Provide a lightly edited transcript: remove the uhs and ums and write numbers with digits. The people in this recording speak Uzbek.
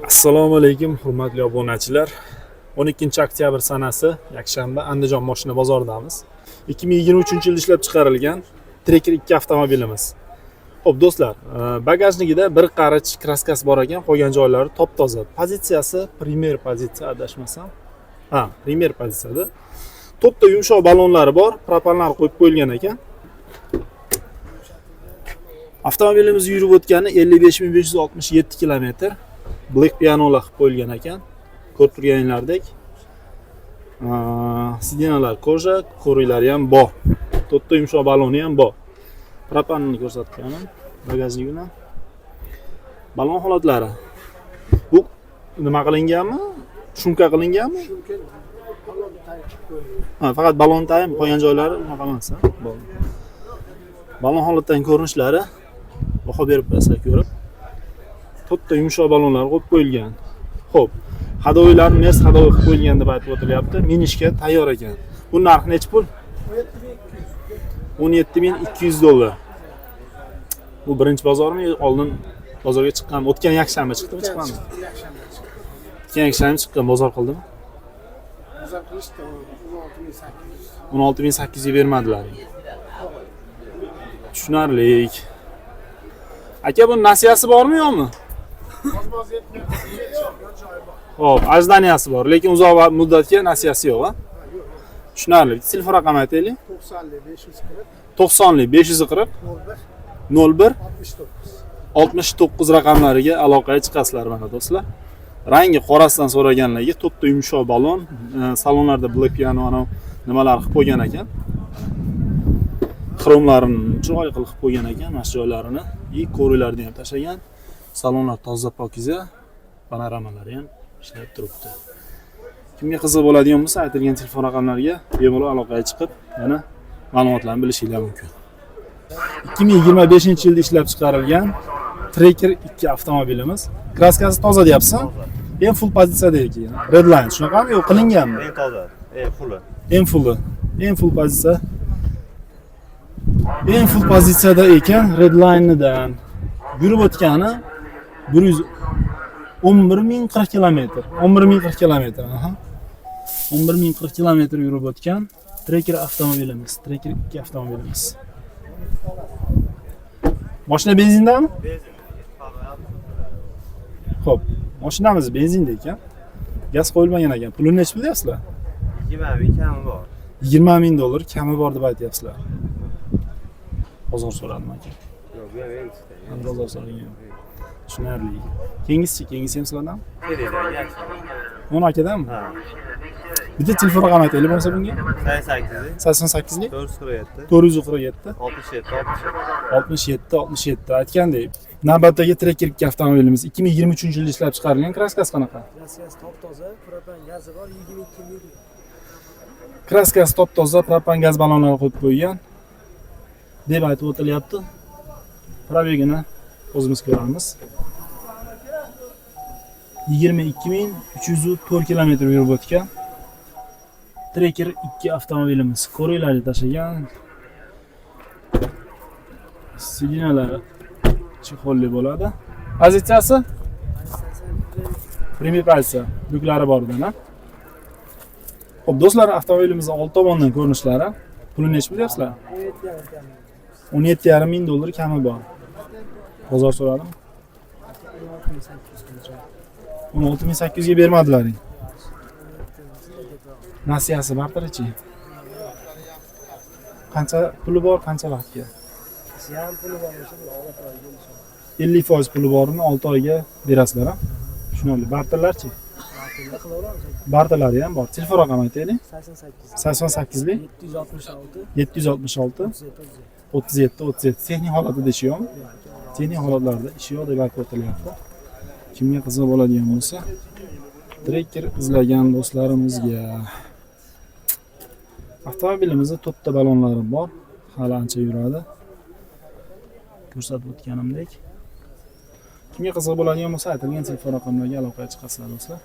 Assalomu alaykum hurmatli obunachilar. 12-oktyabr sanasi yakshanba Andijon mashina bozoridamiz. 2023-yilda ishlab chiqarilgan Tracker 2 avtomobilimiz. Xo'p do'stlar, bagajligida bir qarich kraskasi bor ekan, qolgan joylari top-toza. Pozitsiyasi primer pozitsiya adashmasam. Primer pozitsiyada. To'pda yumshoq balonlari bor, propanlar qo'yib qo'yilgan ekan. Avtomobilimiz yurib o'tgani 55567 km. Black pianolar qilib qo'yilgan ekan. Ko'rib turganinglardek. Sidinalar koja, ko'riklari ham bor. To'pda yumshoq baloni ham bor. Propanni ko'rsatganim, bagajligini. Balon holatlari. Bu nima qilinganmi? Shumka qilinganmi? Faqat balon tayim, qolgan joylari unaqa emas, balon holatdan ko'rinishlari baho berib bersa ko'rib. To'pda yumshoq balonlar qo'yib qo'yilgan. Xo'p, hadoylarni nes hadoy qilib qo'yilgan deb aytib o'tilyapti. Minishga tayyor ekan. Bu narxi necha pul? 17200 dollar. Bu birinchi bozormi? Oldin bozorga chiqqanmi? O'tgan yakshanba chiqdimi, chiqqanmi? O'tgan yakshanba chiqqan, bozor qildimi? Bozor qilishdi 16800. 16800 ga bermadilar. Tushunarli. Aka, bu nasiyasi bormi yo'qmi? Xo'p, ajdaniyasi bor, lekin uzoq muddatga nasiyasi yo'q, Tushunarli. Telefon raqami aytaylik. 90 540 01 69 raqamlariga aloqaga chiqasizlar mana do'stlar. Rangi qorasidan so'raganlarga to'pda yumshoq balon, salonlarda black piano nimalar qilib qo'ygan ekan. Xromlarini chiroyli qilib qo'ygan ekan, mana shu joylarini, ko'riklarni ham tashlagan. Salonlar toza pokiza, panoramalari ham ishlab turibdi. Kimga qiziq bo'ladigan bo'lsa, aytilgan telefon raqamlariga bemalol aloqaga chiqib, yana ma'lumotlarni bilishingiz mumkin. 2025-yilda ishlab chiqarilgan Tracker 2 avtomobilimiz. Kraskasi toza deyapsan? En full pozitsiyada ekan. Redline shunaqami yo'q qilinganmi? En toza, fulli. En full pozitsiya. En full pozitsiyada ekan, redline'dan yurib o'tgani 11040 km. 11040 km, 11040 km yurib o'tgan Tracker avtomobilimiz, Tracker 2 avtomobilimiz. Mashina benzindami? Benzin. Xo'p, mashinamiz benzinde ekan. Gaz qo'yilmagan ekan. Pulini necha pul deyapsizlar? 20 kami bor. 20000 dollar kami bor deb aytyapsizlar. Bozor so'radim aka. Yo'q, bu ham endi. Bozor so'ragan. Tushunarli. Kengisi ham sizlardan? Keraklar, yaxshi. 10 akadanmi? Ha. Bitta telefon raqami aytaylik bo'lsa bunga. 88 88 447 447 67 67 aytgandek. Navbatdagi Tracker 2 avtomobilimiz 2023-yilda ishlab chiqarilgan. Kraskasi qanaqa? Kraskasi top-toza, propan gazi bor, 22 ming. Kraskasi top-toza, propan gaz balonlari qo'yib qo'ygan deb aytib o'tilyapti. Probegini o'zimiz ko'ramiz. 22304 km yurib o'tgan Tracker 2 avtomobilimiz. Ko'riklarni tashlagan. Sidinalari chexolli bo'ladi. Pozitsiyasi? Premier pozitsiya. Yuklari bor-da. Xo'p, do'stlar, avtomobilimizning old tomondan ko'rinishlari. Pulini necha bilyapsizlar? 17500 dollar kami bor. Bozor so'radim. 16800 ga bermadilaring. Nasiyasi bartirichi. Qancha puli bor, qancha vaqtga? Ham puli bor bo'lsa, 50% puli borini 6 oyga berasizlar, Tushunarli. Barterlarchi? Barterlari ham bor. Telefon raqami aytaylik. 88 766 37 Texnik holatida ishi yo'qmi? Texnik holatlarda ishi yo'q deb aytib o'tilyapti. Kimga qiziq bo'ladigan bo'lsa, Tracker izlagan do'stlarimizga. Avtomobilimizda to'pda balonlari bor, hali ancha yuradi. Ko'rsatib o'tganimdek. Kimga qiziq bo'ladigan bo'lsa, aytilgan telefon raqamlariga aloqaga chiqasizlar do'stlar.